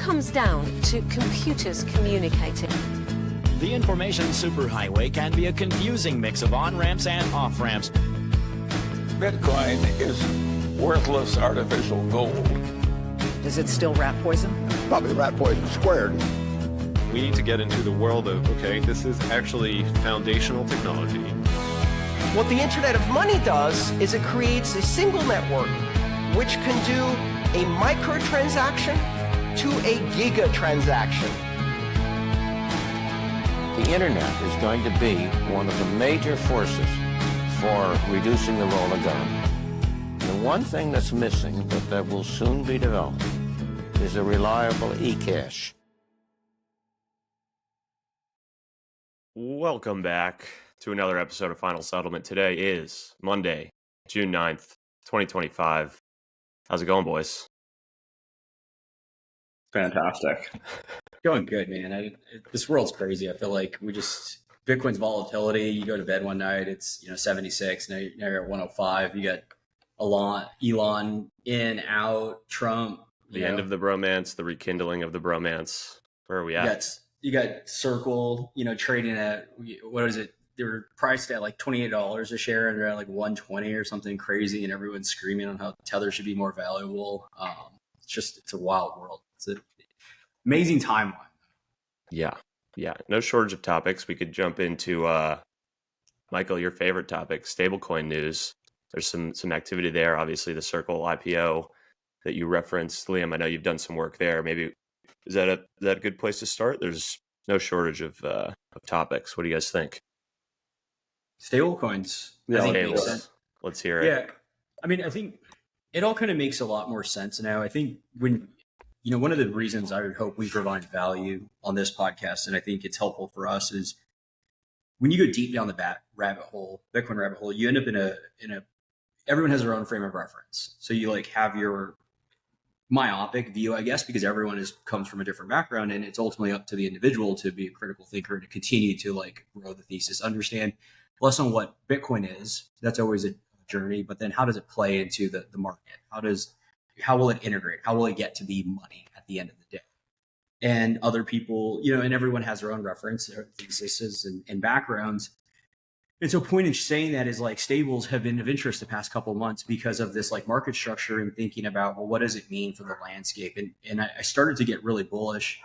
comes down to computers communicating. The information superhighway can be a confusing mix of on-ramps and off-ramps. Bitcoin is worthless artificial gold. Is it still rat poison? Probably rat poison squared. We need to get into the world of, okay, this is actually foundational technology. What the Internet of Money does is it creates a single network which can do a microtransaction to a gigatransaction. The internet is going to be one of the major forces for reducing the role of government. The one thing that's missing, but that will soon be developed, is a reliable e-cash. Welcome back to another episode of Final Settlement. Today is Monday, June 9th, 2025. How's it going, boys? Fantastic. Going good, man. This world's crazy. I feel like Bitcoin's volatility. You go to bed one night, it's 76. Now you're at 105. You got Elon in, out, Trump. The end of the bromance, the rekindling of the bromance. Where are we at? You got Circle, trading at, what is it? They were priced at like $28 a share, and they're at like 120 or something crazy, and everyone's screaming on how Tether should be more valuable. It's a wild world. It's an amazing timeline. Yeah. No shortage of topics. We could jump into, Michael, your favorite topic, stablecoin news. There's some activity there. Obviously, the Circle IPO that you referenced, Liam. I know you've done some work there. Maybe is that a good place to start? There's no shortage of topics. What do you guys think? Stablecoins. Let's hear it. Yeah. I mean, I think it all kind of makes a lot more sense now. I think when, one of the reasons I would hope we provide value on this podcast, and I think it's helpful for us, is when you go deep down the Bitcoin rabbit hole, you end up in a everyone has their own frame of reference. So you have your myopic view, I guess, because everyone comes from a different background, and it's ultimately up to the individual to be a critical thinker, to continue to grow the thesis, understand less on what Bitcoin is. That's always a journey, but then how does it play into the market? How will it integrate? How will it get to be money at the end of the day? And other people, and everyone has their own reference, their theses and backgrounds. And so point in saying that is stables have been of interest the past couple of months because of this market structure, and thinking about, well, what does it mean for the landscape? And I started to get really bullish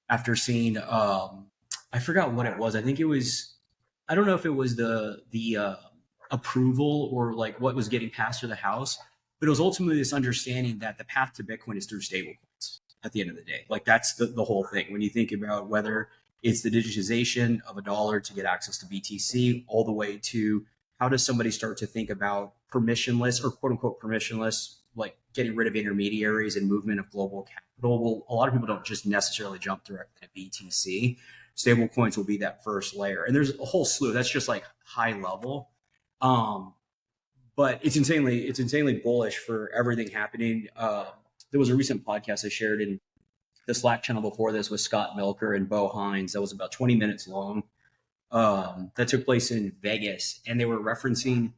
after seeing, I forgot what it was. I think it was, I don't know if it was the approval or what was getting passed through the House, but it was ultimately this understanding that the path to Bitcoin is through stablecoins at the end of the day. That's the whole thing. When you think about whether it's the digitization of a dollar to get access to BTC, all the way to how does somebody start to think about permissionless, or quote unquote permissionless, getting rid of intermediaries and movement of global capital. Well, a lot of people don't just necessarily jump directly to BTC. Stablecoins will be that first layer. And there's a whole slew. That's just high level. But it's insanely bullish for everything happening. There was a recent podcast I shared in the Slack channel before this with Scott Milker and Bo Hines. That was about 20 minutes long. That took place in Vegas. And they were referencing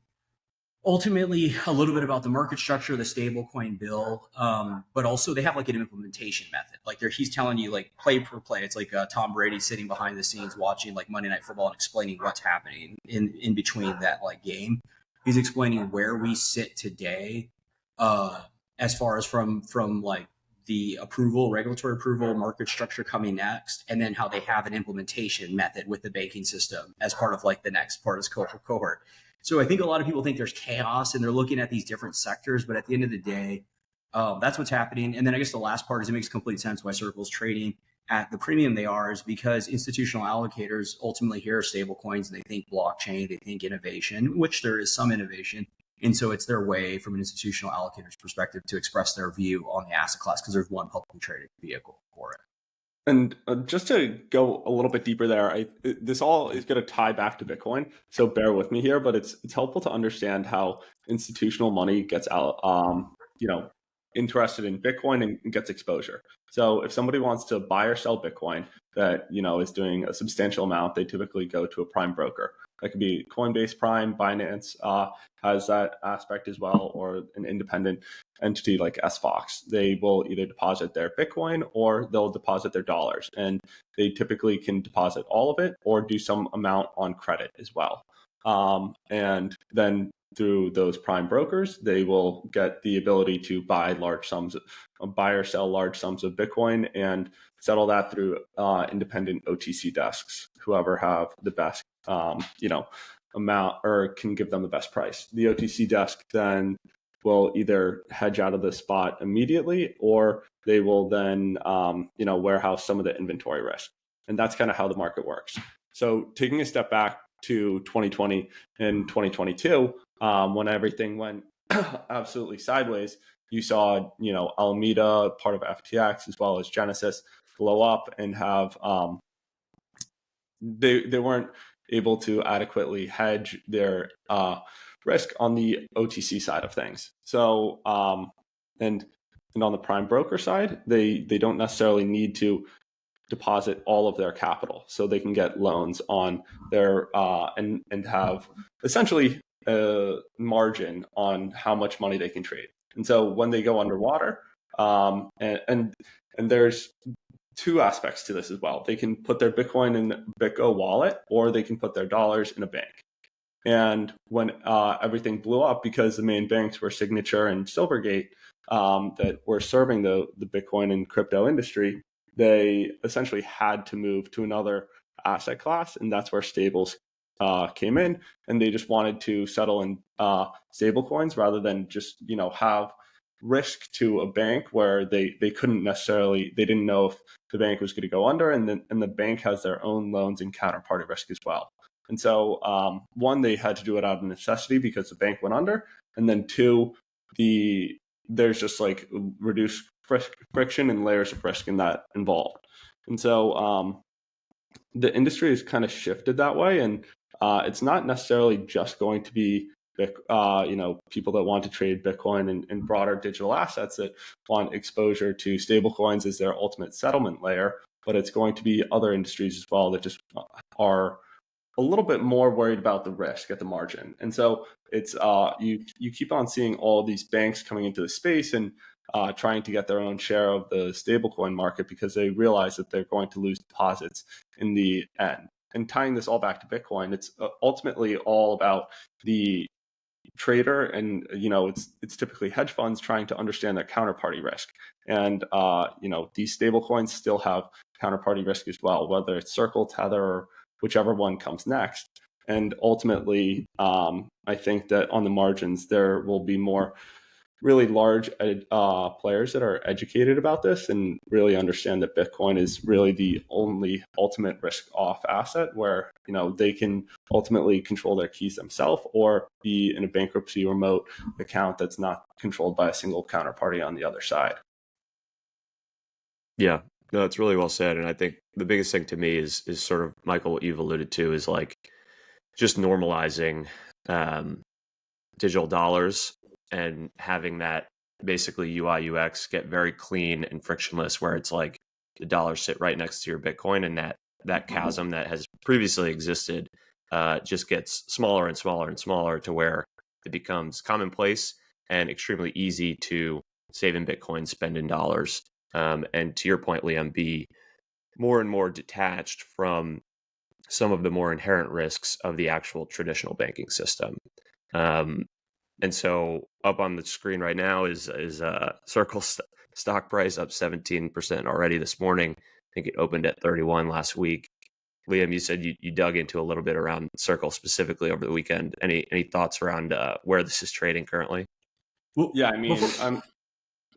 ultimately a little bit about the market structure, the stablecoin bill, but also they have an implementation method. He's telling you play for play. It's Tom Brady sitting behind the scenes watching Monday Night Football and explaining what's happening in between that game. He's explaining where we sit today, as far as from the regulatory approval, market structure coming next, and then how they have an implementation method with the banking system as part of the next part of this cohort. So I think a lot of people think there's chaos and they're looking at these different sectors, but at the end of the day, that's what's happening. And then I guess the last part is it makes complete sense why Circle's trading at the premium they are, is because institutional allocators ultimately hear stablecoins and they think blockchain, they think innovation, which there is some innovation. And so it's their way from an institutional allocator's perspective to express their view on the asset class, because there's one publicly traded vehicle for it. And just to go a little bit deeper there, this all is going to tie back to Bitcoin. So bear with me here, but it's helpful to understand how institutional money gets out, interested in Bitcoin and gets exposure. So if somebody wants to buy or sell Bitcoin that, is doing a substantial amount, they typically go to a prime broker. That could be Coinbase Prime, Binance has that aspect as well, or an independent entity like SFox. They will either deposit their Bitcoin or they'll deposit their dollars. And they typically can deposit all of it or do some amount on credit as well. And then through those prime brokers, they will get the ability to buy or sell large sums of Bitcoin and settle that through independent OTC desks, whoever have the best, amount or can give them the best price. The OTC desk then will either hedge out of the spot immediately, or they will then, warehouse some of the inventory risk. And that's kind of how the market works. So taking a step back to 2020 and 2022, when everything went absolutely sideways, you saw, Alameda, part of FTX, as well as Genesis, blow up and have they weren't able to adequately hedge their risk on the OTC side of things. So and on the prime broker side, they don't necessarily need to deposit all of their capital, so they can get loans on their and have essentially a margin on how much money they can trade. And so when they go underwater, and there's two aspects to this as well. They can put their Bitcoin in BitGo wallet, or they can put their dollars in a bank. And when everything blew up, because the main banks were Signature and Silvergate that were serving the Bitcoin and crypto industry, they essentially had to move to another asset class, and that's where stables came in. And they just wanted to settle in stablecoins rather than just have risk to a bank where they couldn't necessarily, they didn't know if the bank was going to go under, and the bank has their own loans and counterparty risk as well. And so one, they had to do it out of necessity because the bank went under, and then two, there's just like reduced friction and layers of risk in that involved. And so the industry has kind of shifted that way, and it's not necessarily just going to be people that want to trade Bitcoin and broader digital assets that want exposure to stablecoins as their ultimate settlement layer, but it's going to be other industries as well that just are a little bit more worried about the risk at the margin. And so it's you keep on seeing all these banks coming into the space and trying to get their own share of the stablecoin market because they realize that they're going to lose deposits in the end. And tying this all back to Bitcoin, it's ultimately all about the trader, and it's typically hedge funds trying to understand their counterparty risk. And these stablecoins still have counterparty risk as well, whether it's Circle, Tether, or whichever one comes next. And ultimately, I think that on the margins, there will be more really large players that are educated about this and really understand that Bitcoin is really the only ultimate risk off asset where, they can ultimately control their keys themselves or be in a bankruptcy remote account that's not controlled by a single counterparty on the other side. Yeah, no, it's really well said. And I think the biggest thing to me is sort of, Michael, what you've alluded to is like just normalizing digital dollars and having that basically UI UX get very clean and frictionless, where it's like the dollars sit right next to your Bitcoin, and that chasm that has previously existed just gets smaller and smaller and smaller to where it becomes commonplace and extremely easy to save in Bitcoin, spend in dollars. And to your point, Liam, be more and more detached from some of the more inherent risks of the actual traditional banking system. And so up on the screen right now is Circle stock price up 17% already this morning. I think it opened at 31 last week. Liam, you said you dug into a little bit around Circle specifically over the weekend. Any thoughts around where this is trading currently? Well, yeah, I mean,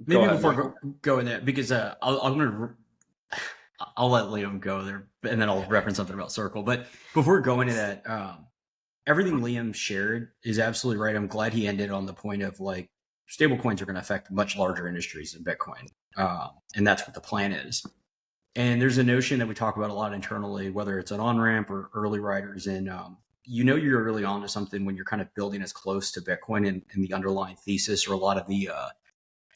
before going there, because I'll let Liam go there, and then I'll reference something about Circle. But before going to that, everything Liam shared is absolutely right. I'm glad he ended on the point of like stablecoins are going to affect much larger industries than Bitcoin, and that's what the plan is. And there's a notion that we talk about a lot internally, whether it's an Onramp or early riders, and you're really onto something when you're kind of building as close to Bitcoin and the underlying thesis or a lot of the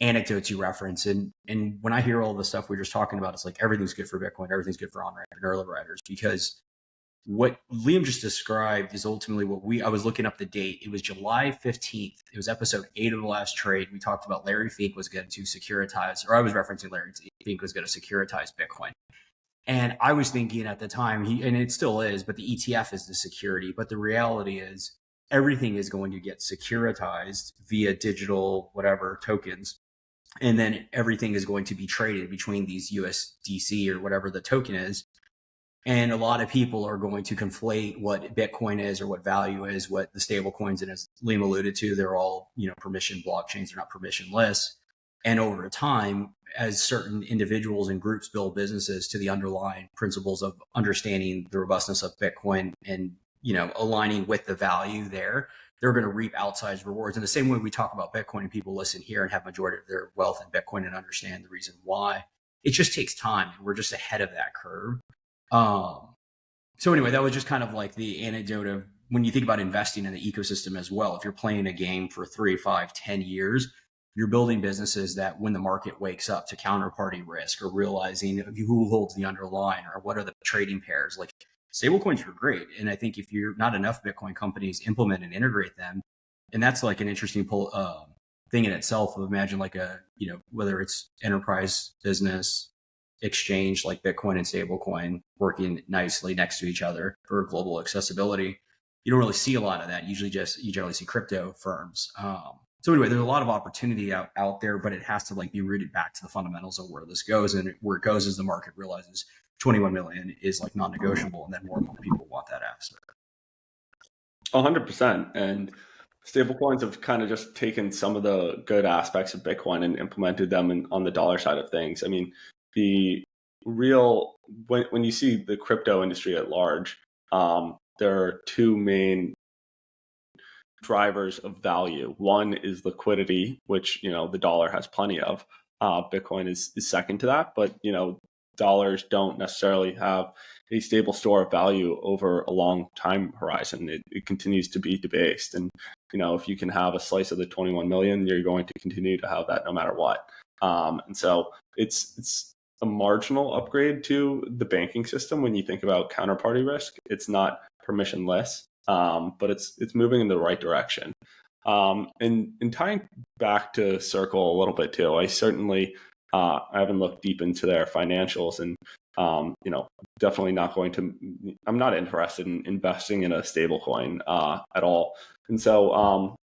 anecdotes you reference. And when I hear all the stuff we were just talking about, it's like everything's good for Bitcoin, everything's good for Onramp and early riders, because what Liam just described is ultimately what I was looking up the date. It was July 15th. It was episode 8 of the last trade. We talked about Larry Fink was going to securitize, or I was referencing Larry Fink was going to securitize Bitcoin. And I was thinking at the time, and it still is, but the ETF is the security. But the reality is everything is going to get securitized via digital, whatever, tokens. And then everything is going to be traded between these USDC or whatever the token is. And a lot of people are going to conflate what Bitcoin is or what value is, what the stable coins, and as Liam alluded to, they're all, permission blockchains, they're not permissionless. And over time, as certain individuals and groups build businesses to the underlying principles of understanding the robustness of Bitcoin and, aligning with the value there, they're going to reap outsized rewards. In the same way we talk about Bitcoin and people listen here and have majority of their wealth in Bitcoin and understand the reason why, it just takes time. And we're just ahead of that curve. So anyway, that was just kind of like the anecdote of when you think about investing in the ecosystem as well. If you're playing a game for 3, 5, 10 years, you're building businesses that when the market wakes up to counterparty risk or realizing who holds the underlying or what are the trading pairs, like stablecoins are great. And I think if you're not enough Bitcoin companies implement and integrate them, and that's like an interesting thing in itself of imagine like whether it's enterprise business, exchange like Bitcoin and stablecoin working nicely next to each other for global accessibility. You don't really see a lot of that. You generally see crypto firms. So anyway, there's a lot of opportunity out there, but it has to be rooted back to the fundamentals of where this goes. And where it goes is the market realizes 21 million is non-negotiable, and then more and more people want that asset. 100%. And stablecoins have kind of just taken some of the good aspects of Bitcoin and implemented them on the dollar side of things. I mean, the real, when you see the crypto industry at large, there are two main drivers of value. One is liquidity, which, the dollar has plenty of. Bitcoin is second to that, but, dollars don't necessarily have a stable store of value over a long time horizon. It continues to be debased. And, if you can have a slice of the 21 million, you're going to continue to have that no matter what. And so it's a marginal upgrade to the banking system when you think about counterparty risk. It's not permissionless, but it's moving in the right direction. And tying back to Circle a little bit too, I certainly I haven't looked deep into their financials, and definitely not going to. I'm not interested in investing in a stablecoin at all, and so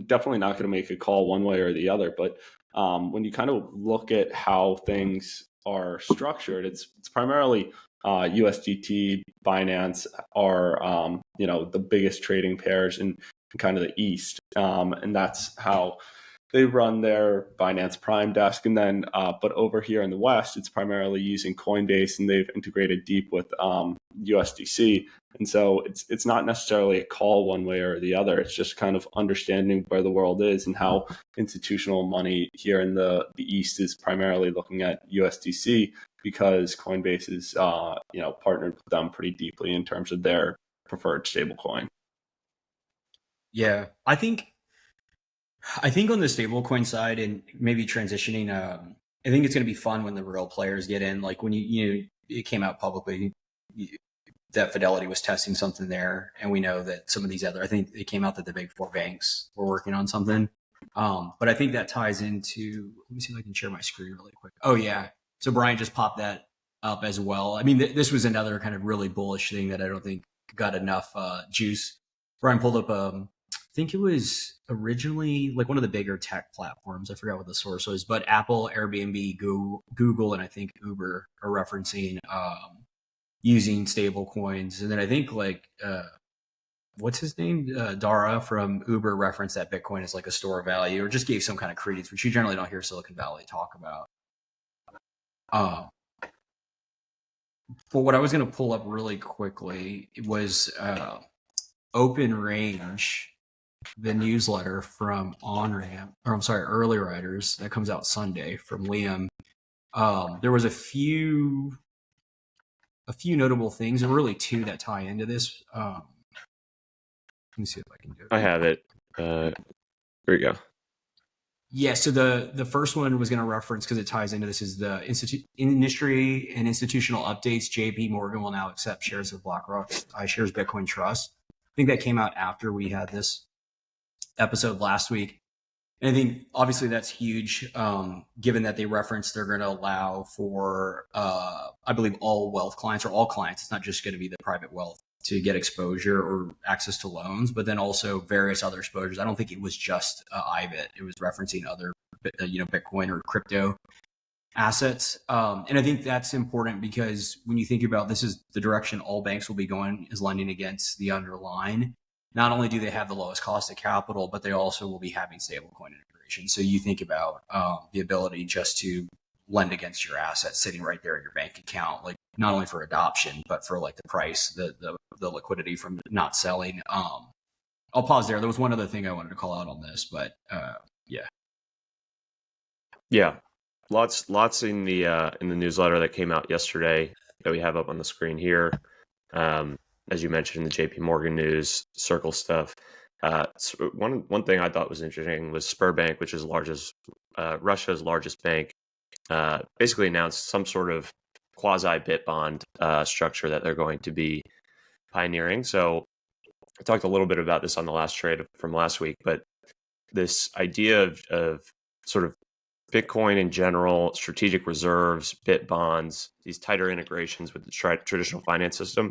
definitely not going to make a call one way or the other. But when you kind of look at how things are structured, it's primarily USDT, Binance are the biggest trading pairs in kind of the East, and that's how they run their Binance Prime desk. And then, but over here in the West, it's primarily using Coinbase, and they've integrated deep with USDC. And so it's not necessarily a call one way or the other. It's just kind of understanding where the world is and how institutional money here in the East is primarily looking at USDC because Coinbase is, partnered with them pretty deeply in terms of their preferred stablecoin. Yeah, I think on the stablecoin side and maybe transitioning, I think it's going to be fun when the real players get in. Like when it came out publicly that Fidelity was testing something there, and we know that some of these I think it came out that the big four banks were working on something. But I think that ties into, let me see if I can share my screen really quick. Oh yeah. So Brian just popped that up as well. I mean, this was another kind of really bullish thing that I don't think got enough juice. Brian pulled up, I think it was originally like one of the bigger tech platforms. I forgot what the source was, but Apple, Airbnb, Google, and I think Uber are referencing using stable coins. And then I think what's his name? Dara from Uber referenced that Bitcoin is like a store of value, or just gave some kind of credence, which you generally don't hear Silicon Valley talk about. But what I was going to pull up really quickly was Open Range, the newsletter from Onramp, or I'm sorry, Early Riders, that comes out Sunday from Liam. There was a few notable things, and really two that tie into this. Let me see if I can do it. I have it. Here we go. Yeah, so the first one was going to reference, because it ties into this, is the industry and institutional updates. JP Morgan will now accept shares of BlackRock's iShares Bitcoin Trust. I think that came out after we had this episode last week. And I think obviously that's huge, given that they referenced they're going to allow for, I believe, all wealth clients, or all clients. It's not just going to be the private wealth, to get exposure or access to loans, but then also various other exposures. I don't think it was just IBIT. It was referencing other, Bitcoin or crypto assets. And I think that's important, because when you think about, this is the direction all banks will be going, is lending against the underlying. Not only do they have the lowest cost of capital, but they also will be having stablecoin integration. So you think about the ability just to lend against your assets sitting right there in your bank account, like not only for adoption, but for like the price, the liquidity from not selling. I'll pause there. There was one other thing I wanted to call out on this, but Yeah, lots in the newsletter that came out yesterday that we have up on the screen here. As you mentioned, the JP Morgan news, Circle stuff. So one thing I thought was interesting was Sberbank, which is Russia's largest bank, basically announced some sort of quasi bit bond structure that they're going to be pioneering. So I talked a little bit about this on the last trade from last week, but this idea of sort of Bitcoin in general, strategic reserves, bit bonds, these tighter integrations with the traditional finance system.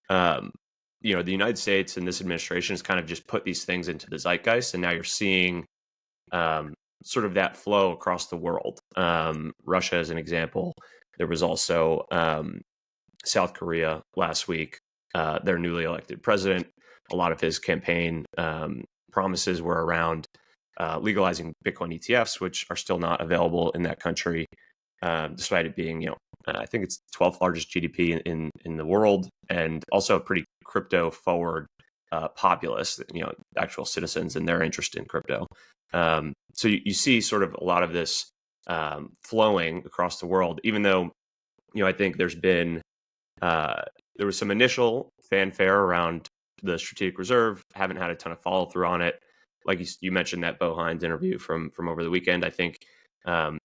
The United States and this administration has kind of just put these things into the zeitgeist, and now you're seeing sort of that flow across the world. Russia as an example. There was also South Korea last week, their newly elected president. A lot of his campaign promises were around legalizing Bitcoin ETFs, which are still not available in that country, despite it being, I think it's 12th largest GDP in the world, and also a pretty crypto forward populace, actual citizens and their interest in crypto. So you see sort of a lot of this flowing across the world, even though, I think there was some initial fanfare around the strategic reserve. Haven't had a ton of follow through on it. Like you mentioned that Bo Hines interview from over the weekend. I think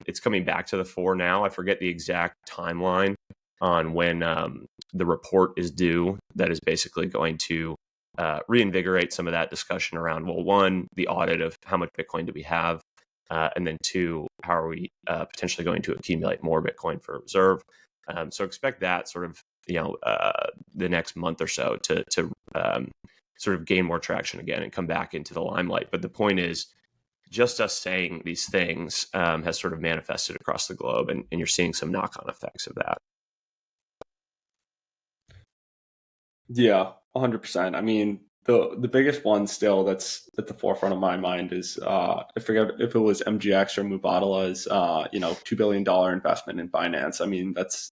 it's coming back to the fore now. I forget the exact timeline on when the report is due that is basically going to reinvigorate some of that discussion around, well, one, the audit of how much Bitcoin do we have, and then two, how are we potentially going to accumulate more Bitcoin for reserve. So expect that sort of, the next month or so to sort of gain more traction again and come back into the limelight. But the point is, just us saying these things has sort of manifested across the globe, and you're seeing some knock-on effects of that. Yeah, 100%. I mean, the biggest one still that's at the forefront of my mind is I forget if it was MGX or Mubadala's $2 billion investment in Binance. I mean, that's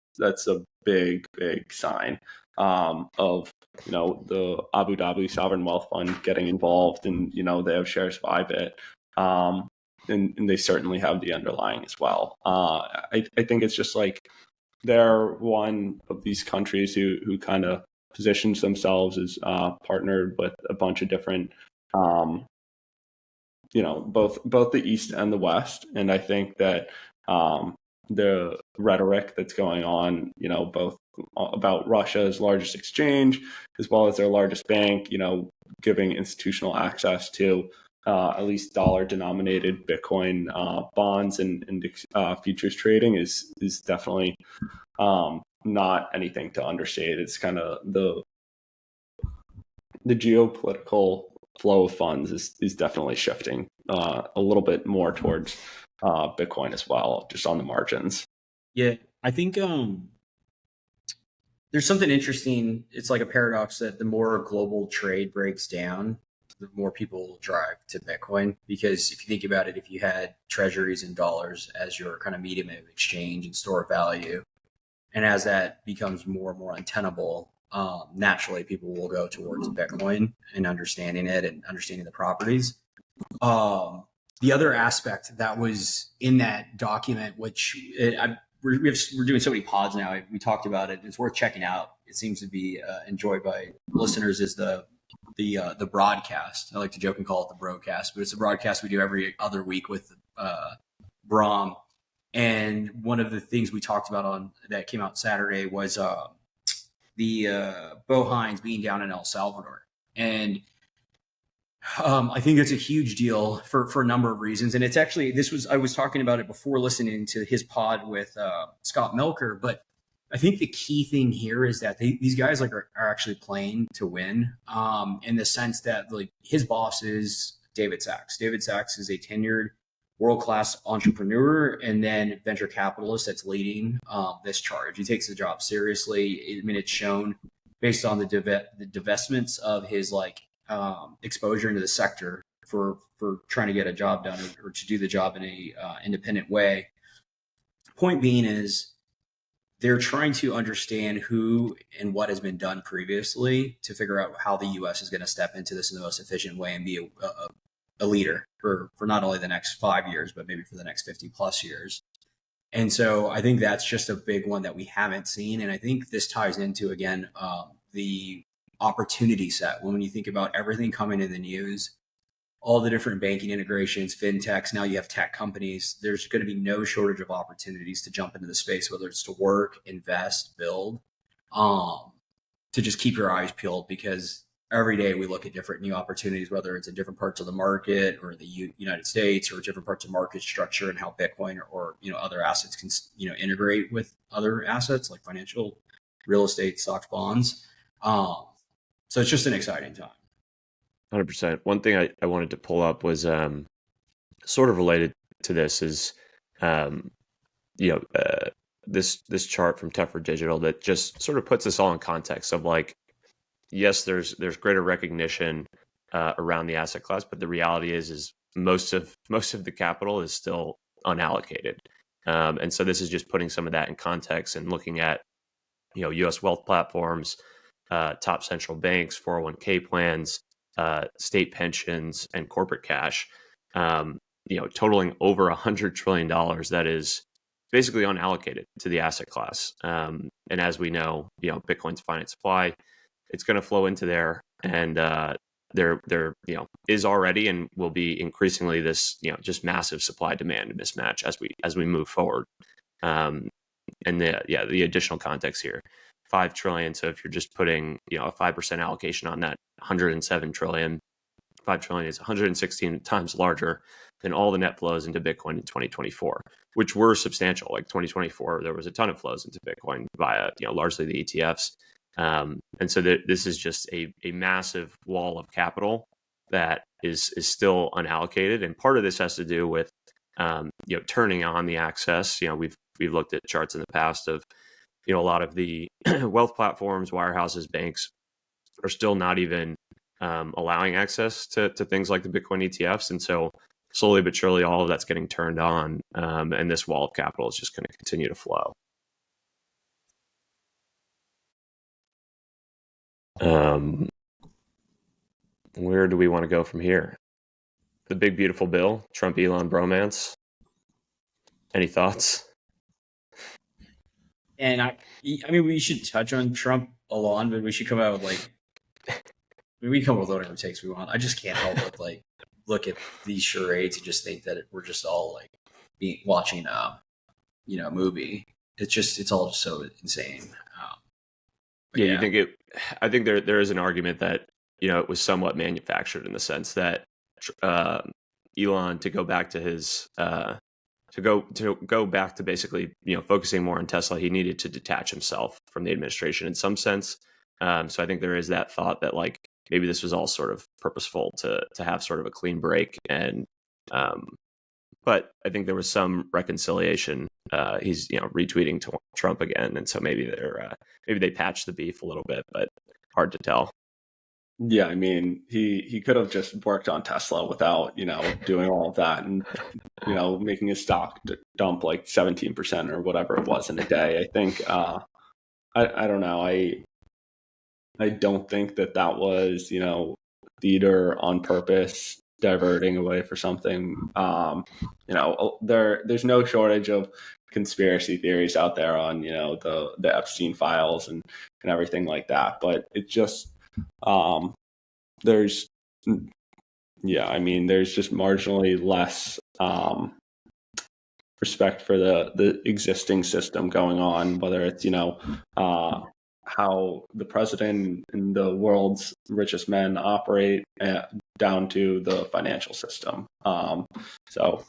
a big sign of the Abu Dhabi Sovereign Wealth Fund getting involved, and they have shares of IBIT, and they certainly have the underlying as well. I think it's just like they're one of these countries who kind of positions themselves as partnered with a bunch of different, both the East and the West. And I think that the rhetoric that's going on, both about Russia's largest exchange as well as their largest bank, giving institutional access to at least dollar-denominated Bitcoin bonds and futures trading is definitely not anything to understate. It's kind of the geopolitical flow of funds is definitely shifting a little bit more towards Bitcoin as well, just on the margins. Yeah, I think there's something interesting. It's like a paradox that the more global trade breaks down, the more people will drive to Bitcoin. Because if you think about it, if you had treasuries and dollars as your kind of medium of exchange and store of value, and as that becomes more and more untenable, naturally people will go towards Bitcoin and understanding it and understanding the properties. The other aspect that was in that document, which we're doing so many pods now, we talked about it, it's worth checking out. It seems to be enjoyed by listeners, is the the broadcast. I like to joke and call it the broadcast, but it's a broadcast we do every other week with Brom. And one of the things we talked about on that came out Saturday was the Bo Hines being down in El Salvador. And I think it's a huge deal for a number of reasons. And it's actually, I was talking about it before listening to his pod with Scott Melker, but I think the key thing here is that these guys are actually playing to win, in the sense that like his boss is David Sachs. David Sachs is a tenured world-class entrepreneur and then venture capitalist that's leading this charge. He takes the job seriously. I mean, it's shown based on the divestments of his exposure into the sector for trying to get a job done or to do the job in a independent way. Point being is they're trying to understand who and what has been done previously to figure out how the U.S. is going to step into this in the most efficient way and be a leader for not only the next 5 years, but maybe for the next 50 plus years. And so I think that's just a big one that we haven't seen. And I think this ties into, again, the opportunity set. When you think about everything coming in the news, all the different banking integrations, fintechs, now you have tech companies, there's going to be no shortage of opportunities to jump into the space, whether it's to work, invest, build, to just keep your eyes peeled, because every day we look at different new opportunities, whether it's in different parts of the market or the United States or different parts of market structure and how Bitcoin or other assets can integrate with other assets like financial, real estate, stocks, bonds. So it's just an exciting time. 100%. One thing I wanted to pull up was sort of related to this is this chart from Teffer Digital that just sort of puts us all in context of yes, there's greater recognition around the asset class, but the reality is most of the capital is still unallocated, and so this is just putting some of that in context and looking at U.S. wealth platforms, top central banks, 401k plans, state pensions, and corporate cash, totaling over $100 trillion. That is basically unallocated to the asset class. And as we know, Bitcoin's finite supply, it's going to flow into there, and there is already and will be increasingly this just massive supply demand mismatch as we move forward. And the additional context here, 5 trillion. So if you're just putting a 5% allocation on that 107 trillion, 5 trillion is 116 times larger than all the net flows into Bitcoin in 2024, which were substantial. Like 2024, there was a ton of flows into Bitcoin via largely the ETFs. And so this is just a massive wall of capital that is still unallocated. And part of this has to do with, turning on the access. We've looked at charts in the past of, a lot of the wealth platforms, wirehouses, banks are still not even allowing access to things like the Bitcoin ETFs. And so slowly but surely, all of that's getting turned on. And this wall of capital is just going to continue to flow. Where do we want to go from here? The big, beautiful bill, Trump-Elon bromance. Any thoughts? And I mean, we should touch on Trump-Elon, but we should come out with we come up with whatever takes we want. I just can't help but look at these charades and just think that we're just all watching a movie. It's all just so insane. You think I think there is an argument that it was somewhat manufactured in the sense that Elon, to go back to his to go back to basically focusing more on Tesla, he needed to detach himself from the administration in some sense. So I think there is that thought that maybe this was all sort of purposeful to have sort of a clean break. And but I think there was some reconciliation. He's retweeting to Trump again, and so maybe they patched the beef a little bit, but hard to tell. Yeah, I mean, he could have just worked on Tesla without doing all of that and making his stock dump 17% or whatever it was in a day. I think I don't know. I don't think that was theater on purpose, diverting away for something. There's no shortage of conspiracy theories out there on the Epstein files and everything like that, but it just there's there's just marginally less respect for the existing system going on, whether it's how the president and the world's richest men operate, down to the financial system. So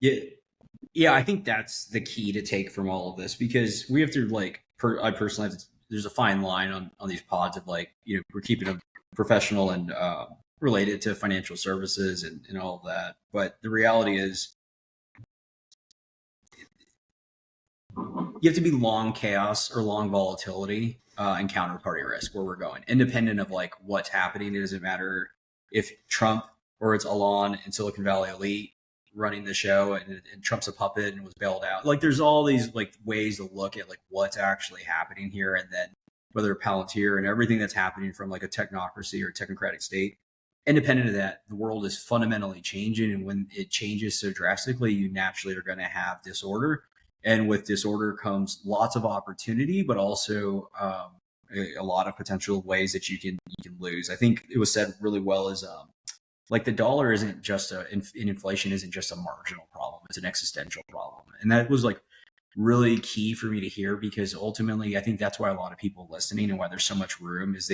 yeah, I think that's the key to take from all of this, because we have to I personally have to, there's a fine line on these pods of we're keeping them professional and related to financial services and all of that. But the reality is, you have to be long chaos or long volatility and counterparty risk where we're going, independent of what's happening. It doesn't matter if Trump or it's Elon and Silicon Valley elite running the show and Trump's a puppet and was bailed out. There's all these ways to look at what's actually happening here, and then whether Palantir and everything that's happening from a technocracy or technocratic state. Independent of that, the world is fundamentally changing, and when it changes so drastically, you naturally are going to have disorder. And with disorder comes lots of opportunity, but also a lot of potential ways that you can lose. I think it was said really well as the dollar isn't just inflation isn't just a marginal problem; it's an existential problem, and that was really key for me to hear, because ultimately I think that's why a lot of people listening and why there's so much room is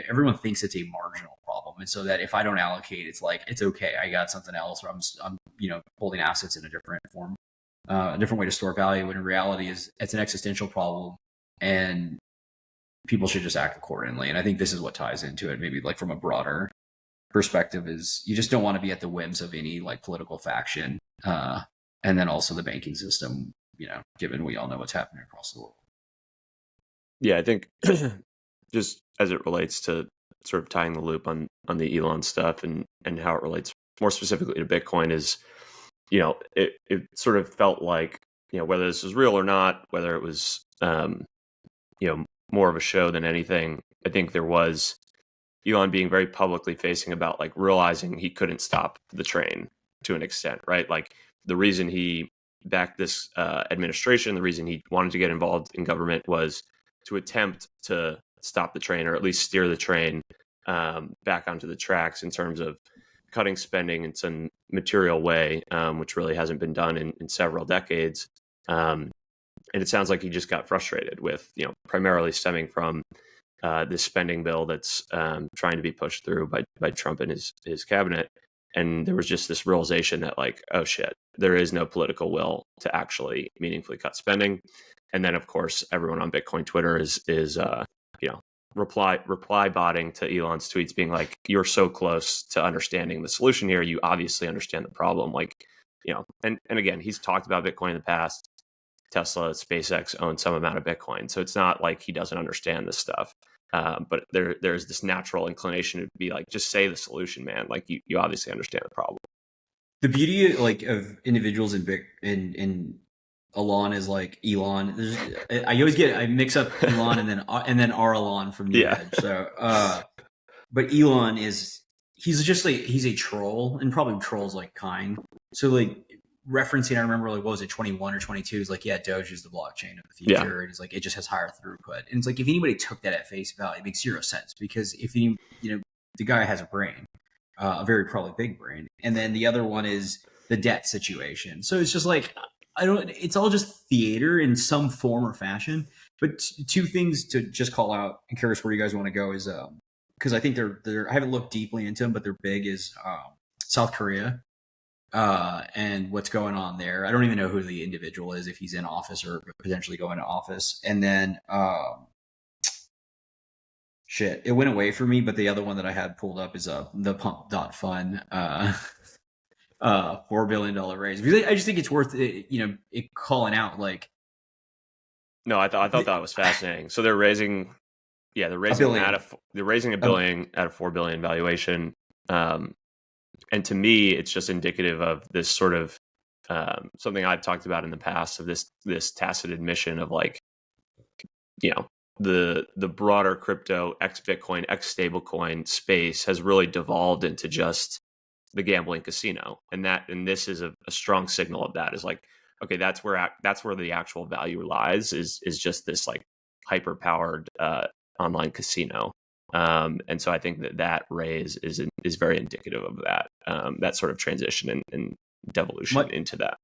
everyone thinks it's a marginal problem, and so that if I don't allocate, it's it's okay, I got something else, or I'm holding assets in a different form. A different way to store value, when in reality it's an existential problem, and people should just act accordingly. And I think this is what ties into it, maybe from a broader perspective, is you just don't want to be at the whims of any political faction, and then also the banking system, given we all know what's happening across the world. Yeah, I think just as it relates to sort of tying the loop on the Elon stuff and how it relates more specifically to Bitcoin is, it sort of felt like, whether this was real or not, whether it was, more of a show than anything, I think there was Elon being very publicly facing about realizing he couldn't stop the train to an extent, right? The reason he backed this administration, the reason he wanted to get involved in government was to attempt to stop the train, or at least steer the train back onto the tracks in terms of cutting spending in some material way, which really hasn't been done in several decades. And it sounds like he just got frustrated with, primarily stemming from this spending bill that's trying to be pushed through by Trump and his cabinet. And there was just this realization that oh shit, there is no political will to actually meaningfully cut spending. And then of course, everyone on Bitcoin Twitter is reply botting to Elon's tweets being you're so close to understanding the solution here. You obviously understand the problem. And again, he's talked about Bitcoin in the past. Tesla, SpaceX own some amount of Bitcoin. So it's not like he doesn't understand this stuff. But there's this natural inclination to be just say the solution, man. You obviously understand the problem. The beauty of individuals in Elon is Elon. I mix up Elon and then our Elon from New Edge. So, but Elon he's a troll, and probably trolls kind. So referencing, I remember what was it, 21 or 22? Is Doge is the blockchain of the future. And it's it just has higher throughput. And it's if anybody took that at face value, it makes zero sense, because if the guy has a brain, a very probably big brain, and then the other one is the debt situation. So it's just it's all just theater in some form or fashion. But two things to just call out, and curious where you guys want to go, is because I think they're I haven't looked deeply into them, but they're big, is South Korea and what's going on there. I don't even know who the individual is, if he's in office or potentially going to office. And then it went away for me, but the other one that I had pulled up is the Pump.Fun $4 billion raise. Because I just think it's worth it calling out. No, I thought that was fascinating. So they're raising $1 billion at a $4 billion valuation. And to me, it's just indicative of this sort of something I've talked about in the past, of this tacit admission of the broader crypto ex Bitcoin, ex stablecoin space has really devolved into just the gambling casino, and this is a strong signal of that. Is okay, that's where the actual value lies, is just this hyper powered online casino. And so I think that raise is very indicative of that sort of transition and devolution into that.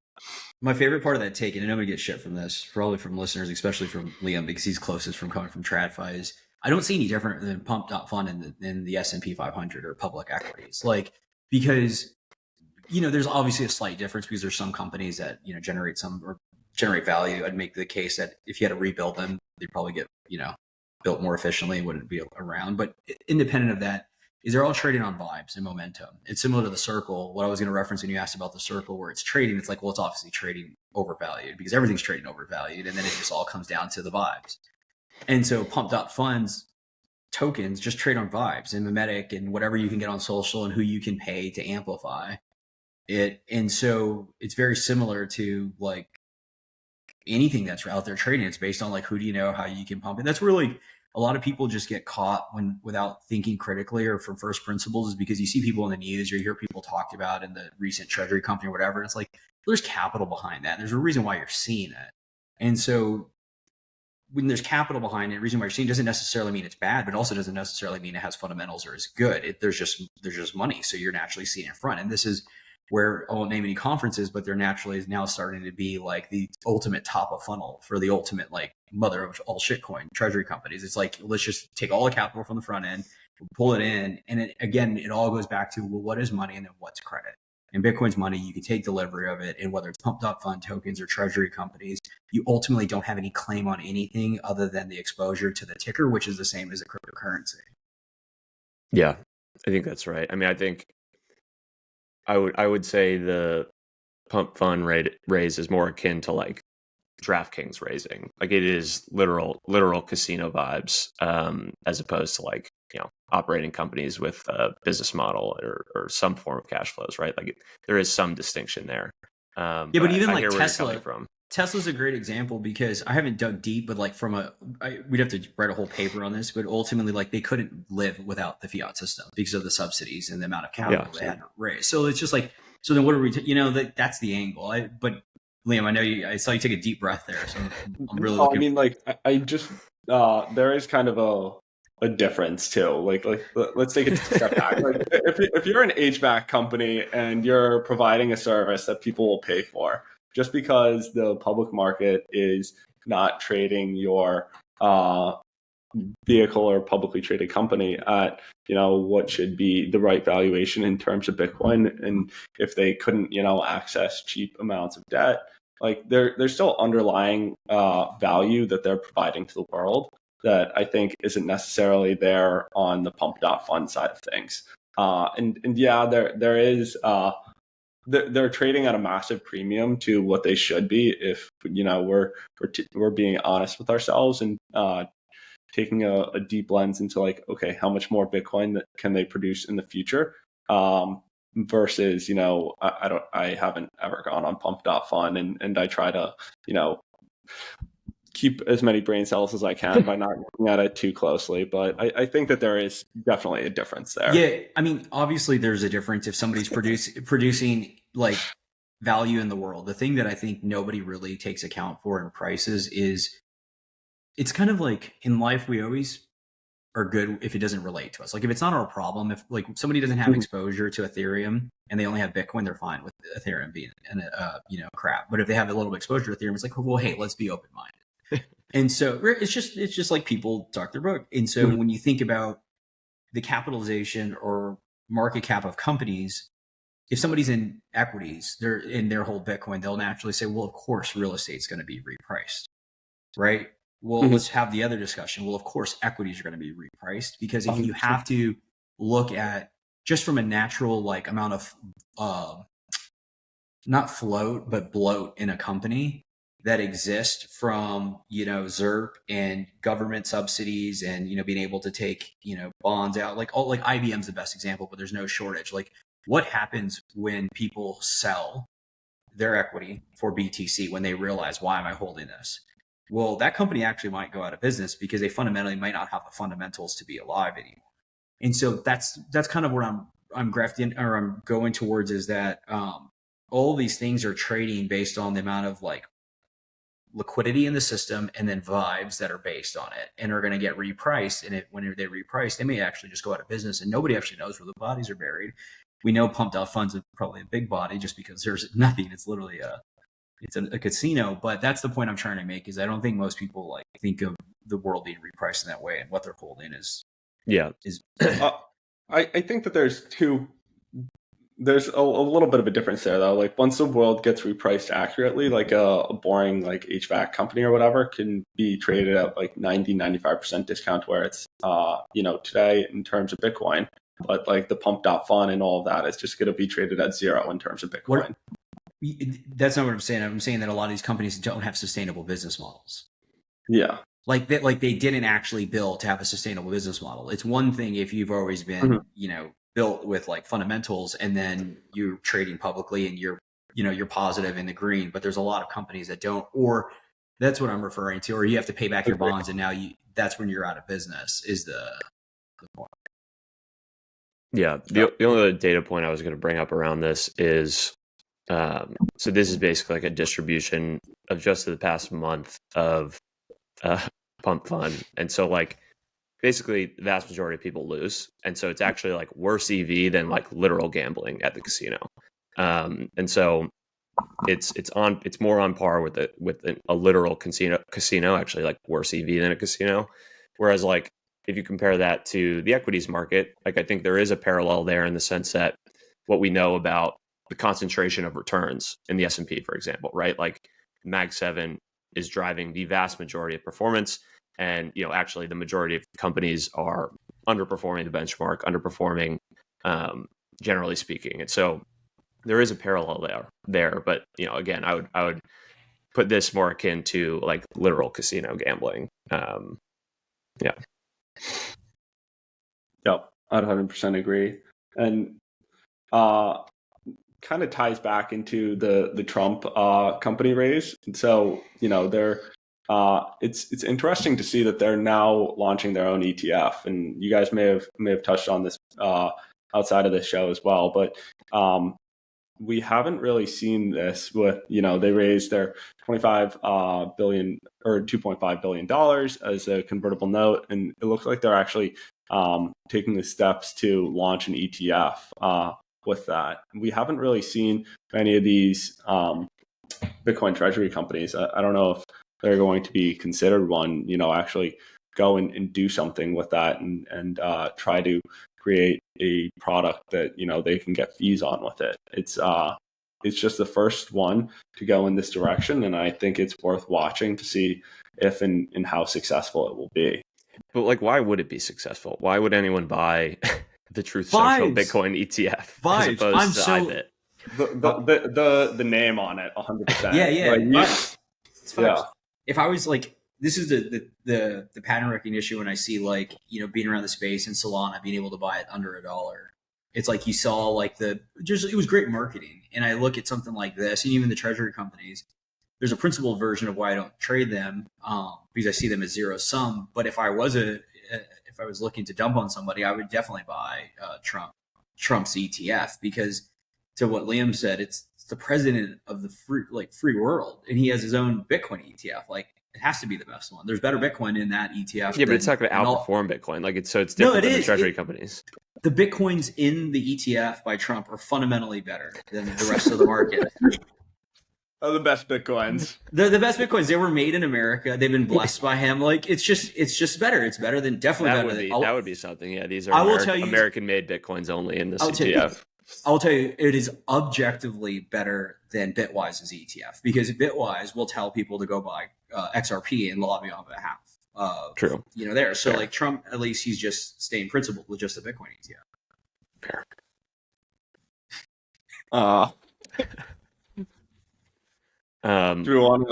My favorite part of that take, and I know I'm gonna get shit from this, probably from listeners, especially from Liam, because he's closest from coming from TradFi, is I don't see any different than pump.fund in the S&P 500 or public equities. Like, because, there's obviously a slight difference because there's some companies that, generate value. I'd make the case that if you had to rebuild them, they'd probably get, built more efficiently and wouldn't be around. But independent of that, is they're all trading on vibes and momentum. It's similar to the circle. What I was going to reference when you asked about the circle where it's trading, it's like, well, it's obviously trading overvalued because everything's trading overvalued. And then it just all comes down to the vibes. And so pump.funds tokens just trade on vibes and mimetic and whatever you can get on social and who you can pay to amplify it. And so it's very similar to like anything that's out there trading. It's based on like, who do you know, how you can pump it. That's really, a lot of people just get caught without thinking critically or from first principles, is because you see people in the news or you hear people talked about in the recent treasury company or whatever. And it's like, there's capital behind that. There's a reason why you're seeing it. And so when there's capital behind it, the reason why you're seeing doesn't necessarily mean it's bad, but also doesn't necessarily mean it has fundamentals or is good. There's just money. So you're naturally seeing it in front. And this is where I won't name any conferences, but they're naturally is now starting to be like the ultimate top of funnel for the ultimate like mother of all shitcoin treasury companies. It's like, let's just take all the capital from the front end, pull it in. And it all goes back to, well, what is money and then what's credit? And Bitcoin's money, you can take delivery of it. And whether it's pump.fund tokens or treasury companies, you ultimately don't have any claim on anything other than the exposure to the ticker, which is the same as a cryptocurrency. Yeah, I think that's right. I mean, I think I would say the pump fund raise is more akin to like DraftKings raising. Like it is literal casino vibes, as opposed to like, operating companies with a business model or some form of cash flows, right? Like there is some distinction there. But even like Tesla, Tesla's a great example because I haven't dug deep, but like we'd have to write a whole paper on this, but ultimately like they couldn't live without the fiat system because of the subsidies and the amount of capital they had to raise. So it's just like, so then what are we, that's the angle. But Liam, I know I saw you take a deep breath there. So I'm really I just, there is kind of a difference too. Like let's take a step back. Like if you're an HVAC company and you're providing a service that people will pay for, just because the public market is not trading your vehicle or publicly traded company at what should be the right valuation in terms of Bitcoin, and if they couldn't access cheap amounts of debt, like there's still underlying value that they're providing to the world that I think isn't necessarily there on the pump.fund side of things. And yeah, there is they're trading at a massive premium to what they should be if we're being honest with ourselves and taking a deep lens into like, okay, how much more Bitcoin can they produce in the future? Versus, I haven't ever gone on pump.fund and I try to, keep as many brain cells as I can by not looking at it too closely. But I think that there is definitely a difference there. Yeah. I mean, obviously there's a difference if somebody's producing like value in the world. The thing that I think nobody really takes account for in prices is it's kind of like in life, we always are good if it doesn't relate to us. Like if it's not our problem, if like somebody doesn't have exposure to Ethereum and they only have Bitcoin, they're fine with Ethereum being crap. But if they have a little bit of exposure to Ethereum, it's like, well, hey, let's be open-minded. And so it's just like people talk their book. And so when you think about the capitalization or market cap of companies, if somebody's in equities, they're in their whole Bitcoin, they'll naturally say, well, of course, real estate's going to be repriced, right? Well, let's have the other discussion. Well, of course, equities are going to be repriced because if you have to look at just from a natural like amount of not float, but bloat in a company that exist from, ZERP and government subsidies and, being able to take, bonds out, like IBM's the best example, but there's no shortage. Like what happens when people sell their equity for BTC when they realize, why am I holding this? Well, that company actually might go out of business because they fundamentally might not have the fundamentals to be alive anymore. And so that's kind of what I'm grafting or I'm going towards is that all these things are trading based on the amount of like liquidity in the system and then vibes that are based on it and are going to get repriced. And when they reprice, they may actually just go out of business and nobody actually knows where the bodies are buried. We know pumped out funds is probably a big body just because there's nothing. It's literally a casino. But that's the point I'm trying to make is I don't think most people like think of the world being repriced in that way, and what they're holding is. I think that there's a little bit of a difference there though. Like once the world gets repriced accurately, like a boring like HVAC company or whatever can be traded at like 90-95% discount where it's today in terms of Bitcoin, but like the pumped out fund and all of that is just going to be traded at 0 in terms of Bitcoin. That's not what I'm saying. I'm saying that a lot of these companies don't have sustainable business models. Yeah. Like they didn't actually build to have a sustainable business model. It's one thing if you've always been, built with like fundamentals and then you're trading publicly and you're positive in the green, but there's a lot of companies that don't, or that's what I'm referring to, or you have to pay back your bonds and now that's when you're out of business is the point. Yeah. The only other data point I was going to bring up around this is, so this is basically like a distribution of just the past month of pump fund. And so like basically the vast majority of people lose. And so it's actually like worse EV than like literal gambling at the casino. And so it's more on par with a literal casino, actually like worse EV than a casino. Whereas like if you compare that to the equities market, like I think there is a parallel there in the sense that what we know about the concentration of returns in the S&P, for example, right? Like Mag 7 is driving the vast majority of performance. And, actually the majority of companies are underperforming the benchmark, underperforming, generally speaking. And so there is a parallel there. But, again, I would put this more akin to like literal casino gambling. Yeah. Yep. I'd 100% agree. And, kind of ties back into the Trump company raise. And so, it's interesting to see that they're now launching their own ETF, and you guys may have touched on this outside of this show as well. But we haven't really seen this with they raised their $25 billion or $2.5 billion as a convertible note, and it looks like they're actually taking the steps to launch an ETF with that. We haven't really seen any of these Bitcoin treasury companies. I don't know if they're going to be considered one, actually go and do something with that and try to create a product that, they can get fees on with it. It's just the first one to go in this direction. And I think it's worth watching to see if and how successful it will be. But like, why would it be successful? Why would anyone buy the Truth Social Bitcoin ETF as opposed to IBIT? The name on it, 100%. Yeah. It's fine. Yeah. If I was like, this is the pattern recognition when I see like, being around the space and Solana being able to buy it under $1. It's like you saw like it was great marketing. And I look at something like this and even the treasury companies, there's a principled version of why I don't trade them because I see them as zero sum. But if I was looking to dump on somebody, I would definitely buy Trump's ETF because to what Liam said, it's the president of the free world, and he has his own Bitcoin ETF. Like it has to be the best one. There's better Bitcoin in that ETF. Yeah, but it's not going to outperform Bitcoin. Like it's different than the treasury companies. The Bitcoins in the ETF by Trump are fundamentally better than the rest of the market. Oh, the best Bitcoins. They're the best Bitcoins. They were made in America. They've been blessed by him. Like it's just better. It's better than definitely that would be something. Yeah, these are American-made Bitcoins only in this ETF. I'll tell you, it is objectively better than Bitwise's ETF because Bitwise will tell people to go buy XRP and lobby on behalf of there. So like Trump, at least he's just staying principled with just the Bitcoin ETF. Fair.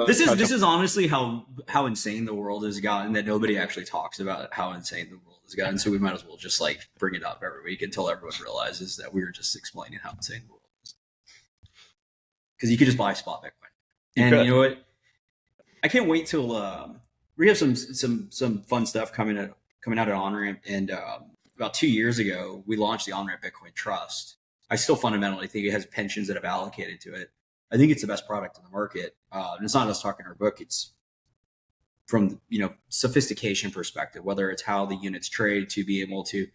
This is honestly how insane the world has gotten that nobody actually talks about how insane the world has gotten. So we might as well just like bring it up every week until everyone realizes that we were just explaining how insane the world is. Because you could just buy spot Bitcoin, and you know what? I can't wait till we have some fun stuff coming out of Onramp. And about 2 years ago, we launched the Onramp Bitcoin Trust. I still fundamentally think it has pensions that have allocated to it. I think it's the best product in the market. And it's not us talking our book. It's from, sophistication perspective, whether it's how the units trade to be able to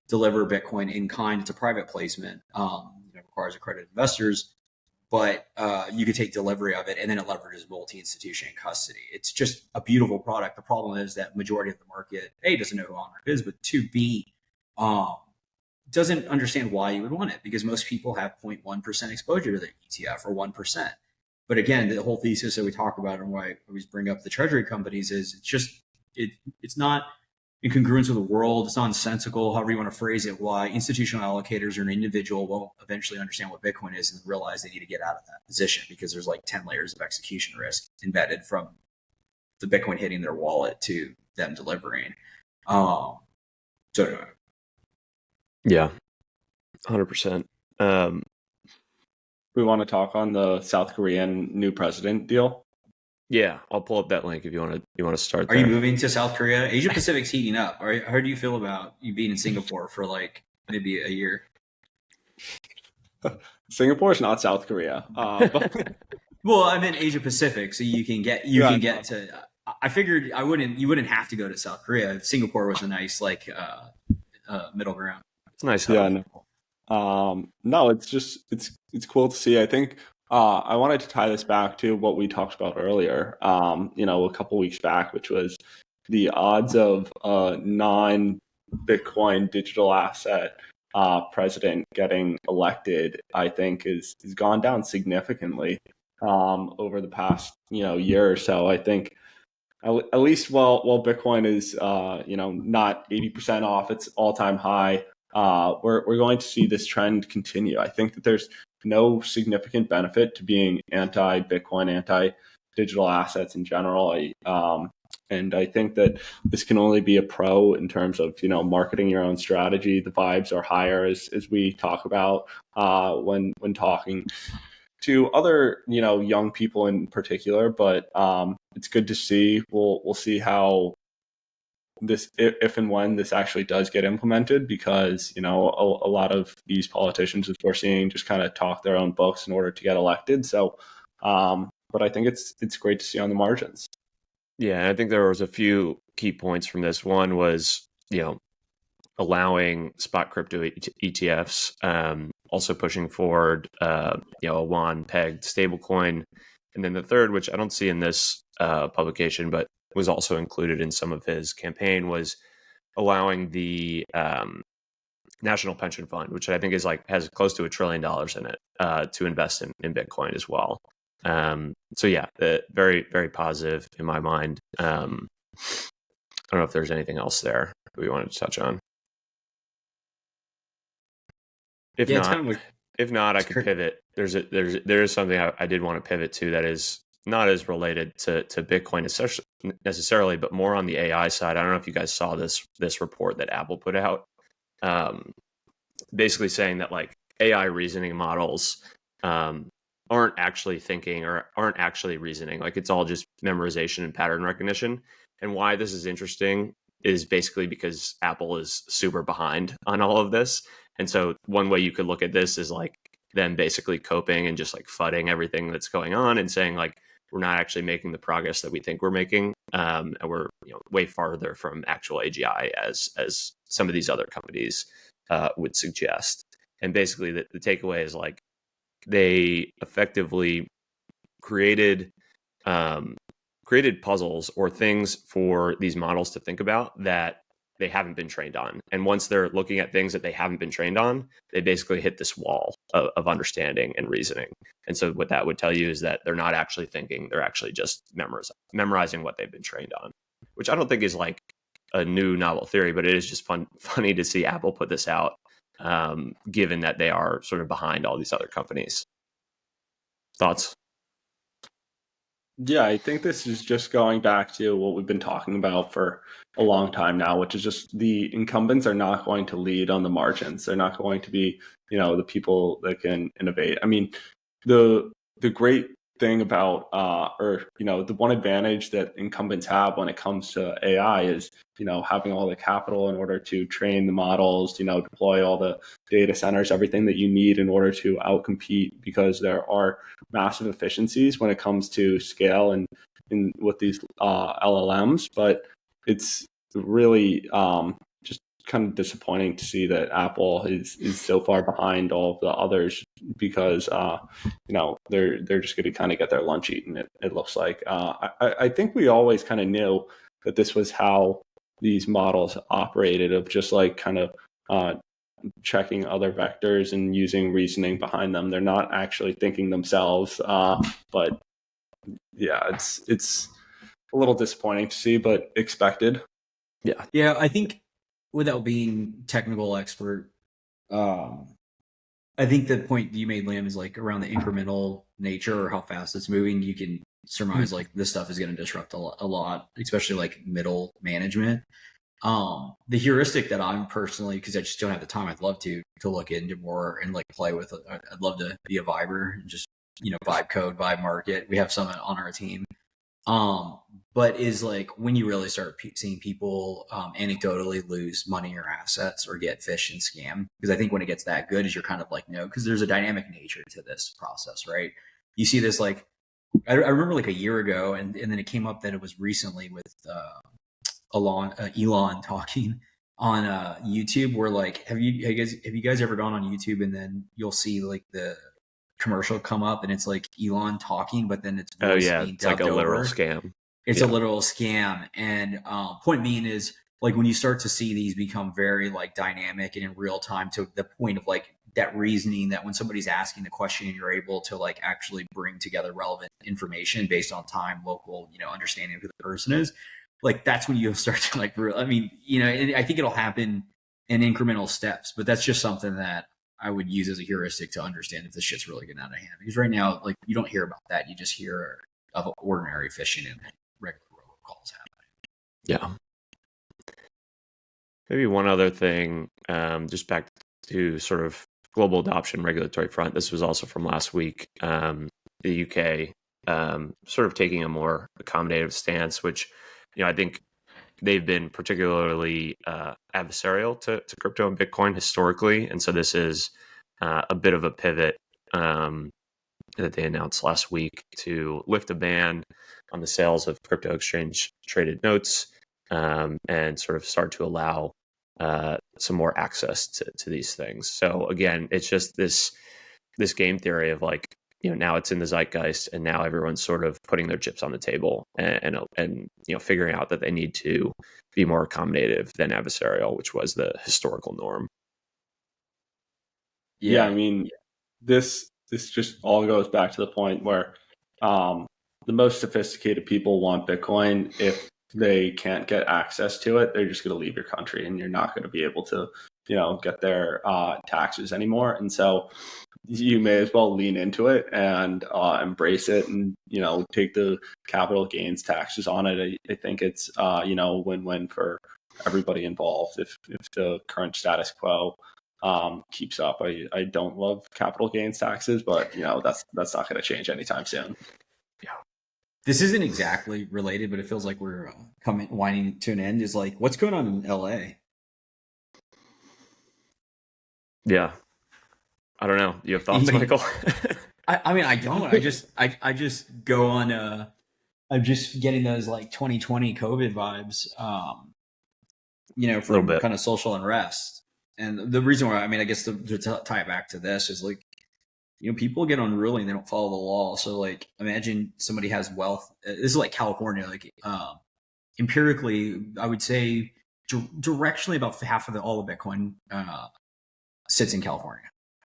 deliver Bitcoin in kind. It's a private placement, requires accredited investors, but you could take delivery of it, and then it leverages multi-institution custody. It's just a beautiful product. The problem is that majority of the market, A, doesn't know who Onramp is, but 2, B, doesn't understand why you would want it, because most people have 0.1% exposure to the ETF or 1%. But again, the whole thesis that we talk about and why I always bring up the treasury companies is it's not in congruence with the world. It's nonsensical, however you want to phrase it, why institutional allocators or an individual will eventually understand what Bitcoin is and realize they need to get out of that position, because there's like 10 layers of execution risk embedded from the Bitcoin hitting their wallet to them delivering. Yeah, 100%. We want to talk on the South Korean new president deal. Yeah, I'll pull up that link if you want to start there. Are you moving to South Korea? Asia Pacific's heating up. How do you feel about you being in Singapore for like maybe a year? Singapore is not South Korea. But well, I meant Asia Pacific, so you can get to. I figured you wouldn't have to go to South Korea. Singapore was a nice middle ground. It's nice. Yeah, no, it's cool to see. I think I wanted to tie this back to what we talked about earlier, a couple weeks back, which was the odds of a non-Bitcoin digital asset president getting elected, I think has gone down significantly over the past, year or so. I think at least while Bitcoin is, not 80% off its all-time high, we're going to see this trend continue. I think that there's no significant benefit to being anti-Bitcoin, anti-digital assets in general. And I think that this can only be a pro in terms of, marketing your own strategy. The vibes are higher as we talk about when talking to other, young people in particular. But it's good to see. We'll see how this, if and when this actually does get implemented, because a lot of these politicians, as we're seeing, just kind of talk their own books in order to get elected. So but I think it's great to see on the margins. Yeah, and I think there was a few key points from this. One was allowing spot crypto ETFs, also pushing forward a yuan pegged stablecoin, and then the third, which I don't see in this publication but was also included in some of his campaign, was allowing the National Pension Fund, which I think is has close to $1 trillion in it, to invest in Bitcoin as well. So yeah, very, very positive in my mind. I don't know if there's anything else there that we wanted to touch on. If not, I could pivot. There is something I did want to pivot to that is not as related to Bitcoin necessarily, but more on the AI side. I don't know if you guys saw this report that Apple put out, basically saying that AI reasoning models aren't actually thinking or aren't actually reasoning. It's all just memorization and pattern recognition. And why this is interesting is basically because Apple is super behind on all of this. And so one way you could look at this is them basically coping and just fudding everything that's going on and saying we're not actually making the progress that we think we're making, and we're way farther from actual AGI as some of these other companies would suggest. And basically the takeaway is they effectively created puzzles or things for these models to think about that they haven't been trained on. And once they're looking at things that they haven't been trained on, they basically hit this wall of understanding and reasoning. And so what that would tell you is that they're not actually thinking, they're actually just memorizing what they've been trained on, which I don't think is a new novel theory, but it is just funny to see Apple put this out, given that they are sort of behind all these other companies. Thoughts? Yeah, I think this is just going back to what we've been talking about for a long time now, which is just the incumbents are not going to lead on the margins. They're not going to be, the people that can innovate. I mean, the great thing about, the one advantage that incumbents have when it comes to AI is, having all the capital in order to train the models, deploy all the data centers, everything that you need in order to outcompete, because there are massive efficiencies when it comes to scale and with these LLMs. But it's really just kind of disappointing to see that Apple is so far behind all of the others, because they're just going to kind of get their lunch eaten. It looks like. I think we always kind of knew that this was how these models operated, of just like kind of checking other vectors and using reasoning behind them. They're not actually thinking themselves. But yeah, it's a little disappointing to see, but expected. Yeah, I think, without being technical expert, I think the point you made, Liam, is like around the incremental nature or how fast it's moving. You can surmise like this stuff is going to disrupt a lot, especially like middle management. The heuristic that I'm personally, because I just don't have the time, I'd love to look into more and like play with. I'd love to be a viber and just vibe code, vibe market. We have some on our team. But is like when you really start seeing people anecdotally lose money or assets or get phished and scammed. Because I think when it gets that good, is you're kind of like, no, because there's a dynamic nature to this process, right? You see this like, I remember like a year ago, and then it came up that it was recently with Elon talking on YouTube, where like, have you guys ever gone on YouTube and then you'll see like the commercial come up and it's like Elon talking, but then it's it's like a literal scam. It's a literal scam. And point being is like when you start to see these become very like dynamic and in real time, to the point of like that reasoning, that when somebody's asking the question and you're able to like actually bring together relevant information based on time, local, understanding of who the person is, like that's when you start to like, and I think it'll happen in incremental steps, but that's just something that I would use as a heuristic to understand if this shit's really getting out of hand. Because right now, like, you don't hear about that. You just hear of ordinary phishing and regular robocalls happening. Yeah. Maybe one other thing, just back to sort of global adoption regulatory front. This was also from last week. The UK sort of taking a more accommodative stance, which, I think they've been particularly adversarial to crypto and Bitcoin historically. And so this is a bit of a pivot that they announced last week to lift a ban on the sales of crypto exchange traded notes and sort of start to allow some more access to these things. So again, it's just this game theory of like, now it's in the zeitgeist, and now everyone's sort of putting their chips on the table and figuring out that they need to be more accommodative than adversarial, which was the historical norm. Yeah, I mean, this just all goes back to the point where the most sophisticated people want Bitcoin. If they can't get access to it, they're just going to leave your country, and you're not going to be able to, get their taxes anymore. And so you may as well lean into it and embrace it, and take the capital gains taxes on it. I think it's win-win for everybody involved if the current status quo keeps up. I don't love capital gains taxes, but that's not going to change anytime soon. Yeah, this isn't exactly related, but it feels like we're winding to an end. Is like, what's going on in LA? Yeah. I don't know. You have thoughts, Michael? I mean, I don't. I just go on. I'm just getting those like 2020 COVID vibes, from kind of social unrest. And the reason why, I guess to tie it back to this is like, people get unruly and they don't follow the law. So like, imagine somebody has wealth. This is like California. Like empirically, I would say directionally about half of all the Bitcoin sits in California.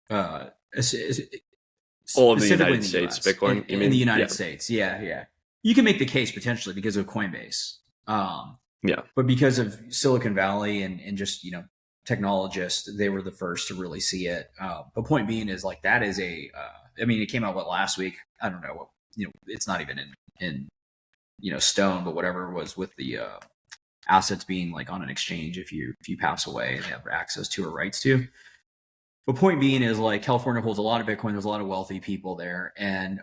All of the United States, Bitcoin. In the United States, yeah. You can make the case potentially because of Coinbase, but because of Silicon Valley and just technologists, they were the first to really see it. The point being is like that is it came out last week. I don't know it's not even in stone, but whatever it was with the assets being like on an exchange if you pass away and they have access to or rights to. But point being is like California holds a lot of Bitcoin. There's a lot of wealthy people there, and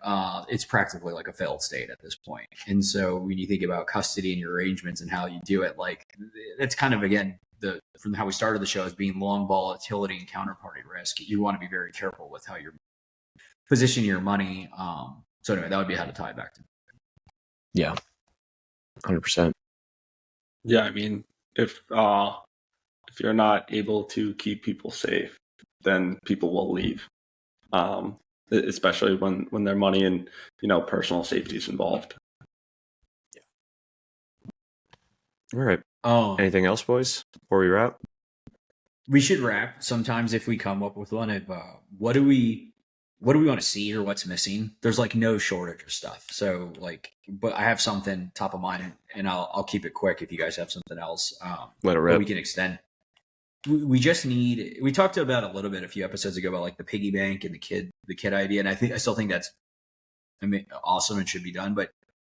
it's practically like a failed state at this point. And so when you think about custody and your arrangements and how you do it, like that's kind of again from how we started the show as being long volatility and counterparty risk. You want to be very careful with how you're positioning your money. So anyway, that would be how to tie it back to. Yeah, 100%. Yeah, I mean, if you're not able to keep people safe, then people will leave, especially when their money and personal safety is involved. All right. Anything else, boys, before we wrap? We should wrap. Sometimes if we come up with one of what do we want to see or what's missing, there's like no shortage of stuff. So like, but I have something top of mind, and I'll keep it quick if you guys have something else. Let it rip. We can extend. We just need. We talked about a little bit a few episodes ago about like the piggy bank and the kid idea, and I still think that's awesome and should be done. But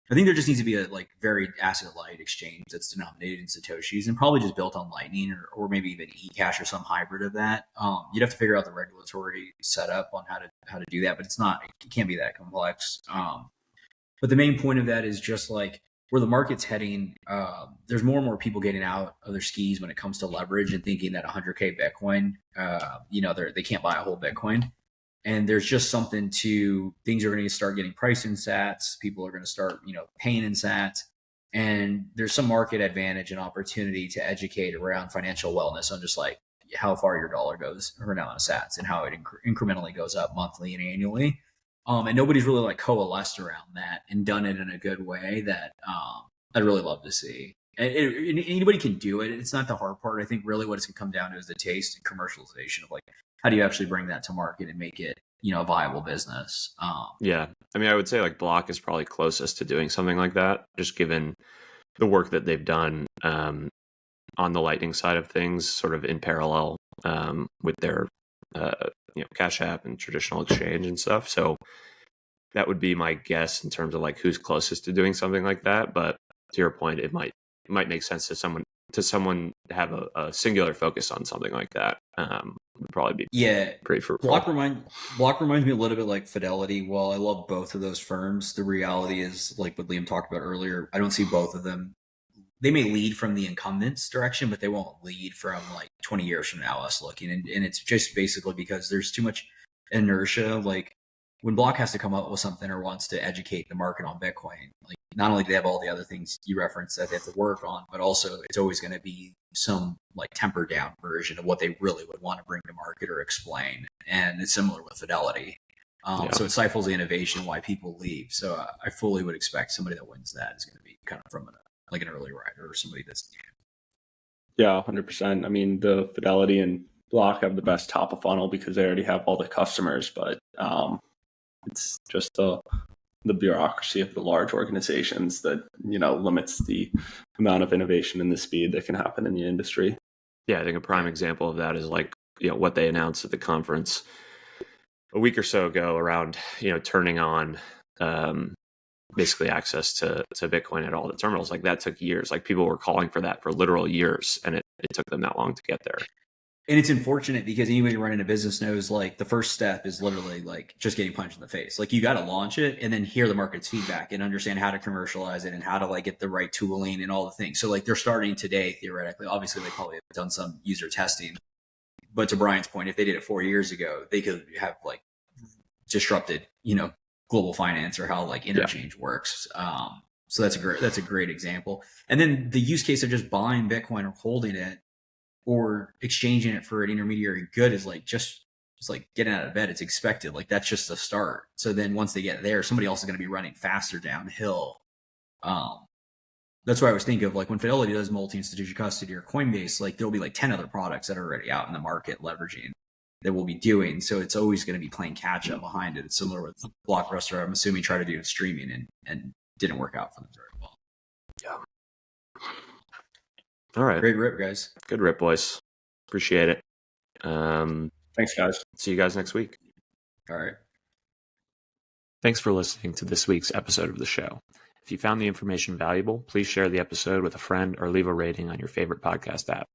I think there just needs to be a like very asset light exchange that's denominated in Satoshis and probably just built on Lightning or maybe even eCash or some hybrid of that. You'd have to figure out the regulatory setup on how to do that, but it can't be that complex. But the main point of that is just like where the market's heading. There's more and more people getting out of their skis when it comes to leverage and thinking that 100K Bitcoin, they can't buy a whole Bitcoin. And there's just something to things are going to start getting priced in sats. People are going to start, paying in sats. And there's some market advantage and opportunity to educate around financial wellness on just like how far your dollar goes or down in sats and how it incrementally goes up monthly and annually. And nobody's really like coalesced around that and done it in a good way that I'd really love to see. And anybody can do it. It's not the hard part. I think really what it's going to come down to is the taste and commercialization of like, how do you actually bring that to market and make it, a viable business? Yeah. I mean, I would say like Block is probably closest to doing something like that, just given the work that they've done on the Lightning side of things, sort of in parallel with their, Cash App and traditional exchange and stuff. So that would be my guess in terms of like who's closest to doing something like that. But to your point, it might make sense to someone to have a singular focus on something like that. Would probably be pretty fruitful. Block reminds me a little bit like Fidelity. While I love both of those firms, the reality is like what Liam talked about earlier. I don't see both of them. They may lead from the incumbents direction, but they won't lead from like 20 years from now us looking. And it's just basically because there's too much inertia. Like when Block has to come up with something or wants to educate the market on Bitcoin, like not only do they have all the other things you referenced that they have to work on, but also it's always going to be some like tempered down version of what they really would want to bring to market or explain. And it's similar with Fidelity. So it stifles the innovation, why people leave. So I fully would expect somebody that wins that is going to be kind of from an early rider or somebody that's. Yeah, 100%. I mean, the Fidelity and Block have the best top of funnel because they already have all the customers, but it's just the bureaucracy of the large organizations that, limits the amount of innovation and the speed that can happen in the industry. Yeah, I think a prime example of that is like, what they announced at the conference a week or so ago around, turning on basically access to Bitcoin at all the terminals. Like that took years. Like people were calling for that for literal years, and it took them that long to get there. And it's unfortunate because anybody running a business knows like the first step is literally like just getting punched in the face. Like you got to launch it and then hear the market's feedback and understand how to commercialize it and how to like get the right tooling and all the things. So like they're starting today theoretically. Obviously, they probably have done some user testing. But to Brian's point, if they did it 4 years ago, they could have like disrupted, global finance or how like interchange works. So that's a great example. And then the use case of just buying Bitcoin or holding it or exchanging it for an intermediary good is like just like getting out of bed. It's expected. Like that's just the start. So then once they get there, somebody else is going to be running faster downhill. That's why I was thinking of like when Fidelity does multi-institution custody or Coinbase, like there'll be like 10 other products that are already out in the market leveraging that we'll be doing. So it's always going to be playing catch up behind it. It's similar with Blockbuster. I'm assuming try to do streaming and didn't work out for them very well. Yeah. All right. Great rip, guys. Good rip, boys. Appreciate it. Thanks, guys. See you guys next week. All right. Thanks for listening to this week's episode of the show. If you found the information valuable, please share the episode with a friend or leave a rating on your favorite podcast app.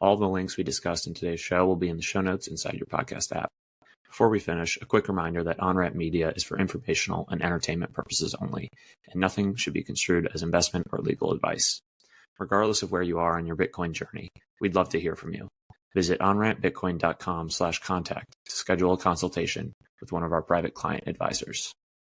All the links we discussed in today's show will be in the show notes inside your podcast app. Before we finish, a quick reminder that Onramp Media is for informational and entertainment purposes only, and nothing should be construed as investment or legal advice. Regardless of where you are on your Bitcoin journey, we'd love to hear from you. Visit onrampbitcoin.com/contact to schedule a consultation with one of our private client advisors.